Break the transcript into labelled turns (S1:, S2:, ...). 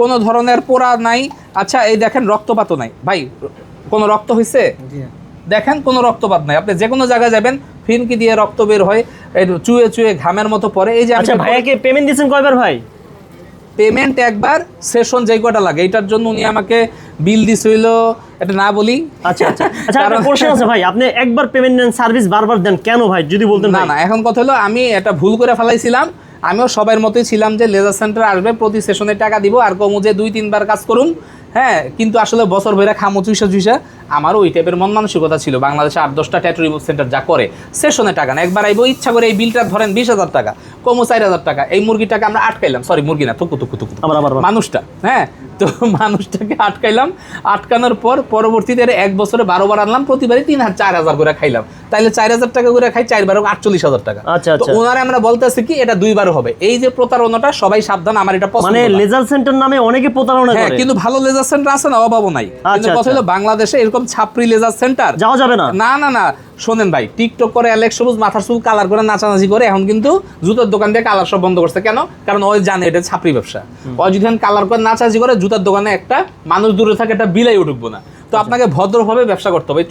S1: কোনো ধরনের পোড়া নাই। আচ্ছা এই দেখেন রক্তপাতও নাই ভাই, কোনো রক্ত হয়েছে? দেখেন কোনো রক্তপাত নাই। আপনি যে কোনো জায়গায় যাবেন ফিনকি দিয়ে রক্ত বের হয়, চুয়ে চুয়ে ঘামের মতো পড়ে। এই যে
S2: আচ্ছা ভাইয়াকে পেমেন্ট দিয়েছেন কয়বার ভাই?
S1: পেমেন্ট একবার, সেশন যেই কটা লাগে এটার জন্য উনি আমাকে বিল দিছিল, এটা না বলি।
S2: আচ্ছা আচ্ছা আচ্ছা, একটা কোশ্চেন আছে ভাই, আপনি একবার পেমেন্ট নেন সার্ভিস বারবার দেন কেন ভাই, যদি বলতেন।
S1: না না, এখন কথা হলো আমি এটা ভুল করে ফেলাইছিলাম। আমিও সবার মতোই ছিলাম যে লেজার সেন্টার আসবে, প্রতি সেশনে টাকা দিব, আর কমু যে 2-3 বার কাজ করুন। হ্যাঁ, কিন্তু আসলে বছর ভরে খামো চুইসা আমারও ওই টাইপের মন মানসিকতা ছিল। বাংলাদেশে 8-10টা ট্যাটু রিমুভ সেন্টার যা করে, সেশনে টাকা না, একবার আইবো ইচ্ছা করে এই বিলটা ধরেন 20,000 টাকা, কমো 4,000 টাকা। এই মুরগিটাকে আমরা আটকাইলাম, সরি মুরগি না, থুকু মানুষটা, হ্যাঁ, তো মানুষটাকে আটকাইলাম। আটকানোর পর পরবর্তীতে 1 বছরে 12 বার আনলাম, প্রতিবারই 3,000-4,000 করে খাইলাম। তাইলে 4,000 টাকা করে খাই, 4 বারও 48,000 টাকা।
S2: আচ্ছা
S1: তো ওনারা আমরা বলতেছি কি এটা 2 বার হবে। এই যে প্রতারণাটা, সবাই সাবধান, আমার এটা পছন্দ
S2: মানে
S1: না।
S2: লেজার সেন্টার নামে অনেকে প্রতারণা
S1: হ্যাঁ,
S2: করে।
S1: কিন্তু ভালো লেজার সেন্টার আছে না, অভাবও নাই। কিন্তু কথা হলো বাংলাদেশে এরকম ছাপরি লেজার সেন্টার
S2: যাওয়া যাবে না।
S1: না না না, শোনেন ভাই, টিকটক করে অ্যালেক্স সবুজ মাথার চুল কালার করে নাচানাচি করে এখন কিন্তু জুতার দোকান দিয়ে কালার সব বন্ধ করছে। কেন? কারণ ওই জানে এটা ছাপরি ব্যবসা। ওই যদি কালার করে নাচানাচি করে জুতার দোকানে একটা মানুষ দূরে থাকে, একটা বিলাই উঠবো না। তো আপনাকে ভদ্রভাবে ব্যবসা করতে হবে।